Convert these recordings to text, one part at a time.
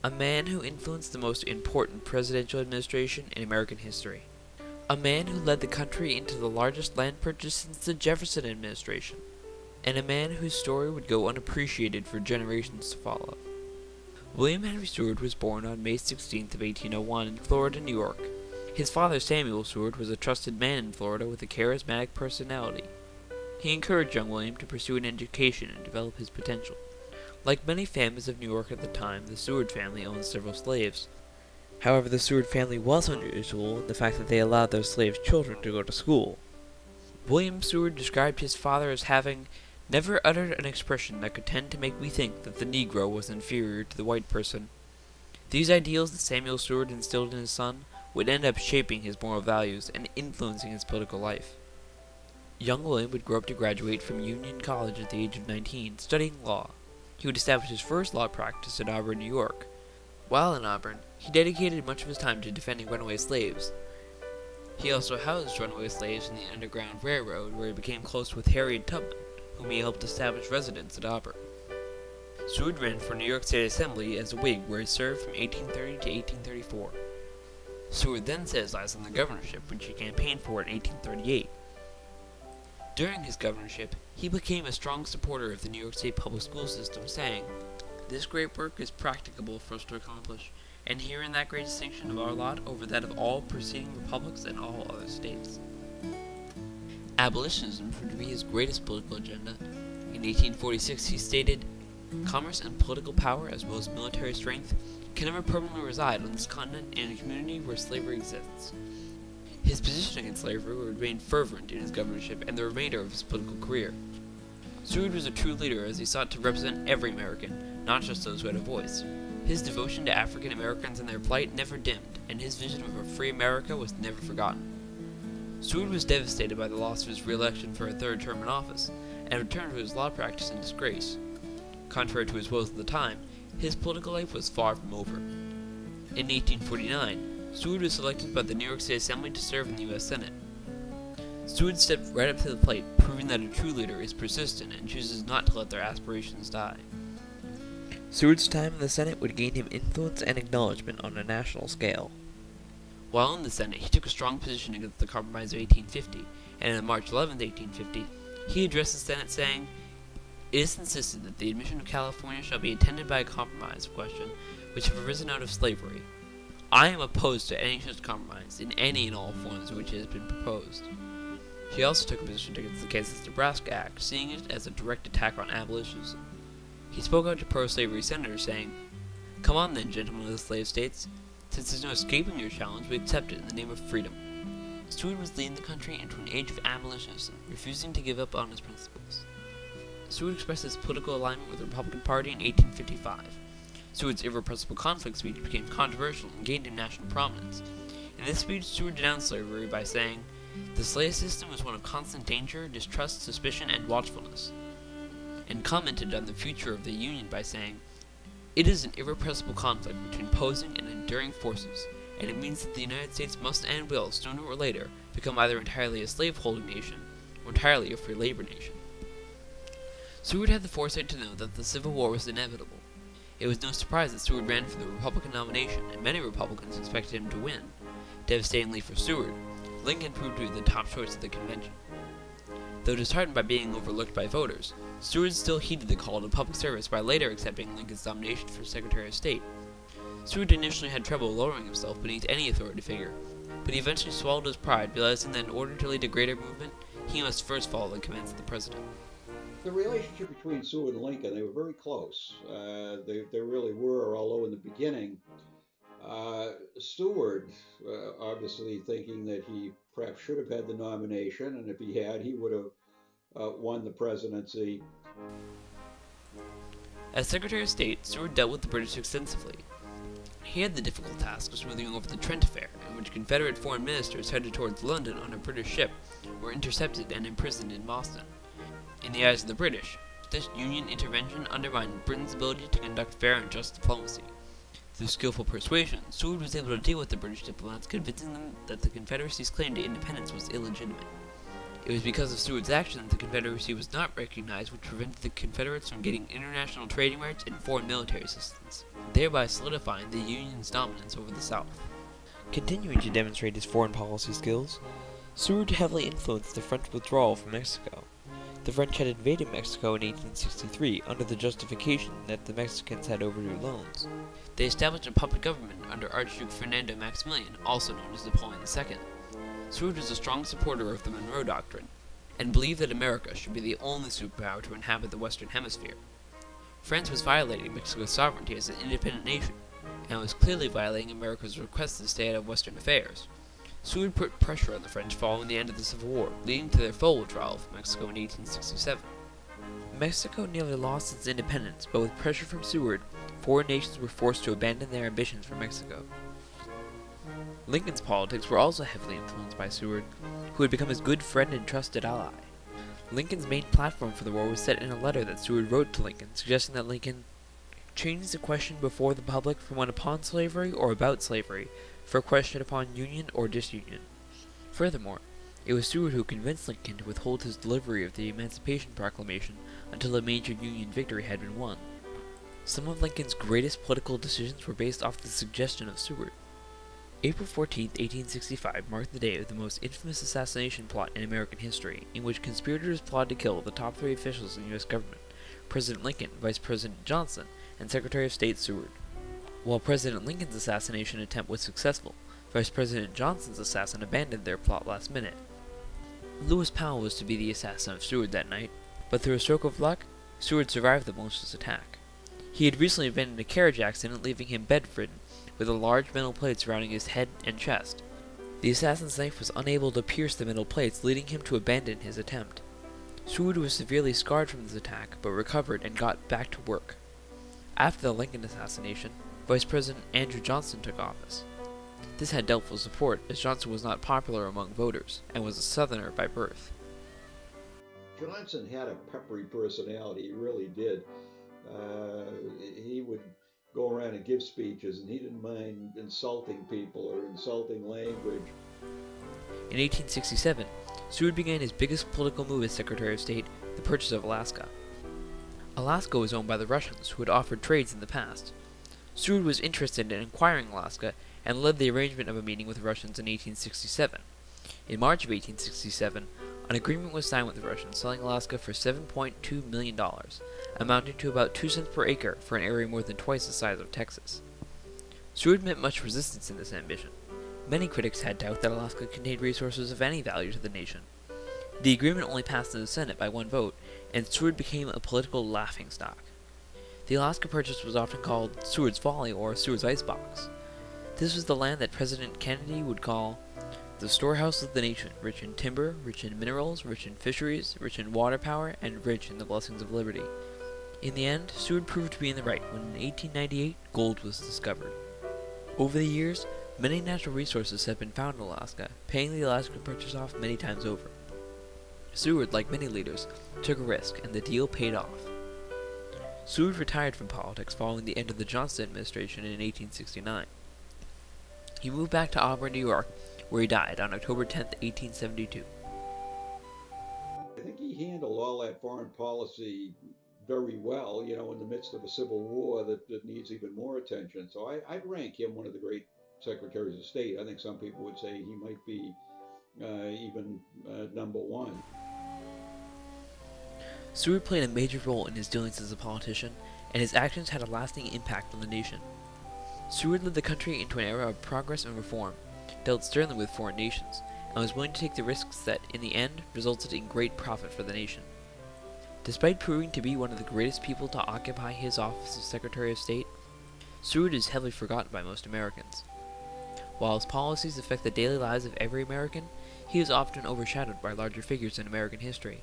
A man who influenced the most important presidential administration in American history. A man who led the country into the largest land purchase since the Jefferson administration. And a man whose story would go unappreciated for generations to follow. William Henry Seward was born on May 16th of 1801 in Florida, New York. His father, Samuel Seward, was a trusted man in Florida with a charismatic personality. He encouraged young William to pursue an education and develop his potential. Like many families of New York at the time, the Seward family owned several slaves. However, the Seward family was unusual in the fact that they allowed their slave children to go to school. William Seward described his father as having never uttered an expression that could tend to make me think that the Negro was inferior to the white person. These ideals that Samuel Seward instilled in his son would end up shaping his moral values and influencing his political life. Young William would grow up to graduate from Union College at the age of 19, studying law. He would establish his first law practice in Auburn, New York. While in Auburn, he dedicated much of his time to defending runaway slaves. He also housed runaway slaves in the Underground Railroad, where he became close with Harriet Tubman, whom he helped establish residence at Auburn. Seward ran for New York State Assembly as a Whig, where he served from 1830 to 1834. Seward then set his eyes on the governorship, which he campaigned for in 1838. During his governorship, he became a strong supporter of the New York State public school system, saying, "This great work is practicable for us to accomplish, and herein that great distinction of our lot over that of all preceding republics and all other states." Abolitionism proved to be his greatest political agenda. In 1846, he stated, "Commerce and political power, as well as military strength, can never permanently reside on this continent in a community where slavery exists." His position against slavery would remain fervent in his governorship and the remainder of his political career. Seward was a true leader as he sought to represent every American, not just those who had a voice. His devotion to African Americans and their plight never dimmed, and his vision of a free America was never forgotten. Seward was devastated by the loss of his re-election for a third term in office, and returned to his law practice in disgrace. Contrary to his woes at the time, his political life was far from over. In 1849, Seward was selected by the New York State Assembly to serve in the U.S. Senate. Seward stepped right up to the plate, proving that a true leader is persistent and chooses not to let their aspirations die. Seward's time in the Senate would gain him influence and acknowledgement on a national scale. While in the Senate, he took a strong position against the Compromise of 1850, and on March 11, 1850, he addressed the Senate saying, "It is insisted that the admission of California shall be attended by a compromise question which have arisen out of slavery. I am opposed to any such compromise, in any and all forms in which it has been proposed." He also took a position against the Kansas-Nebraska Act, seeing it as a direct attack on abolitionism. He spoke out to pro-slavery senators, saying, "Come on then, gentlemen of the slave states. Since there's no escaping your challenge, we accept it in the name of freedom." Seward was leading the country into an age of abolitionism, refusing to give up on his principles. Seward expressed his political alignment with the Republican Party in 1855. Seward's irrepressible conflict speech became controversial and gained him national prominence. In this speech, Seward denounced slavery by saying, "The slave system was one of constant danger, distrust, suspicion, and watchfulness," and commented on the future of the Union by saying, "It is an irrepressible conflict between opposing and enduring forces, and it means that the United States must and will, sooner or later, become either entirely a slave-holding nation or entirely a free labor nation." Seward had the foresight to know that the Civil War was inevitable. It was no surprise that Seward ran for the Republican nomination, and many Republicans expected him to win. Devastatingly for Seward, Lincoln proved to be the top choice of the convention. Though disheartened by being overlooked by voters, Seward still heeded the call to public service by later accepting Lincoln's nomination for Secretary of State. Seward initially had trouble lowering himself beneath any authority figure, but he eventually swallowed his pride, realizing that in order to lead a greater movement, he must first follow the commands of the president. The relationship between Seward and Lincoln, they were very close. They really were, although in the beginning, Seward, obviously thinking that he perhaps should have had the nomination, and if he had, he would have won the presidency. As Secretary of State, Seward dealt with the British extensively. He had the difficult task of smoothing over the Trent Affair, in which Confederate foreign ministers headed towards London on a British ship were intercepted and imprisoned in Boston. In the eyes of the British, this Union intervention undermined Britain's ability to conduct fair and just diplomacy. Through skillful persuasion, Seward was able to deal with the British diplomats, convincing them that the Confederacy's claim to independence was illegitimate. It was because of Seward's action that the Confederacy was not recognized, which prevented the Confederates from getting international trading rights and foreign military assistance, thereby solidifying the Union's dominance over the South. Continuing to demonstrate his foreign policy skills, Seward heavily influenced the French withdrawal from Mexico. The French had invaded Mexico in 1863 under the justification that the Mexicans had overdue loans. They established a puppet government under Archduke Fernando Maximilian, also known as Napoleon II. Seward was a strong supporter of the Monroe Doctrine, and believed that America should be the only superpower to inhabit the Western Hemisphere. France was violating Mexico's sovereignty as an independent nation, and was clearly violating America's request to stay out of Western affairs. Seward put pressure on the French following the end of the Civil War, leading to their full withdrawal from Mexico in 1867. Mexico nearly lost its independence, but with pressure from Seward, foreign nations were forced to abandon their ambitions for Mexico. Lincoln's politics were also heavily influenced by Seward, who had become his good friend and trusted ally. Lincoln's main platform for the war was set in a letter that Seward wrote to Lincoln, suggesting that Lincoln change the question before the public from one upon slavery or about slavery for a question upon union or disunion. Furthermore, it was Seward who convinced Lincoln to withhold his delivery of the Emancipation Proclamation until a major Union victory had been won. Some of Lincoln's greatest political decisions were based off the suggestion of Seward. April 14, 1865 marked the day of the most infamous assassination plot in American history, in which conspirators plotted to kill the top 3 officials in the U.S. government: President Lincoln, Vice President Johnson, and Secretary of State Seward. While President Lincoln's assassination attempt was successful, Vice President Johnson's assassin abandoned their plot last minute. Lewis Powell was to be the assassin of Seward that night, but through a stroke of luck, Seward survived the malicious attack. He had recently been in a carriage accident, leaving him bedridden, with a large metal plate surrounding his head and chest. The assassin's knife was unable to pierce the metal plates, leading him to abandon his attempt. Seward was severely scarred from this attack, but recovered and got back to work. After the Lincoln assassination, Vice President Andrew Johnson took office. This had doubtful support, as Johnson was not popular among voters, and was a Southerner by birth. Johnson had a peppery personality, he really did. He would go around and give speeches, and he didn't mind insulting people or insulting language. In 1867, Seward began his biggest political move as Secretary of State, the purchase of Alaska. Alaska was owned by the Russians, who had offered trades in the past. Seward was interested in acquiring Alaska, and led the arrangement of a meeting with the Russians in 1867. In March of 1867, an agreement was signed with the Russians, selling Alaska for $7.2 million, amounting to about 2 cents per acre for an area more than twice the size of Texas. Seward met much resistance in this ambition. Many critics had doubt that Alaska contained resources of any value to the nation. The agreement only passed in the Senate by 1 vote, and Seward became a political laughingstock. The Alaska Purchase was often called Seward's Folly or Seward's Icebox. This was the land that President Kennedy would call the storehouse of the nation, rich in timber, rich in minerals, rich in fisheries, rich in water power, and rich in the blessings of liberty. In the end, Seward proved to be in the right when in 1898 gold was discovered. Over the years, many natural resources have been found in Alaska, paying the Alaska Purchase off many times over. Seward, like many leaders, took a risk, and the deal paid off. Seward retired from politics following the end of the Johnson administration in 1869. He moved back to Auburn, New York, where he died on October 10, 1872. I think he handled all that foreign policy very well, you know, in the midst of a civil war that needs even more attention. So I'd rank him one of the great secretaries of state. I think some people would say he might be even number 1. Seward played a major role in his dealings as a politician, and his actions had a lasting impact on the nation. Seward led the country into an era of progress and reform, dealt sternly with foreign nations, and was willing to take the risks that, in the end, resulted in great profit for the nation. Despite proving to be one of the greatest people to occupy his office of Secretary of State, Seward is heavily forgotten by most Americans. While his policies affect the daily lives of every American, he is often overshadowed by larger figures in American history.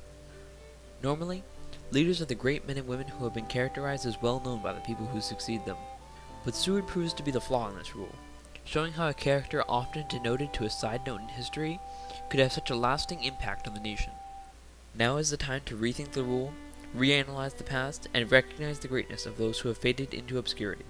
Normally, leaders are the great men and women who have been characterized as well known by the people who succeed them. But Seward proves to be the flaw in this rule, showing how a character often denoted to a side note in history could have such a lasting impact on the nation. Now is the time to rethink the rule, reanalyze the past, and recognize the greatness of those who have faded into obscurity.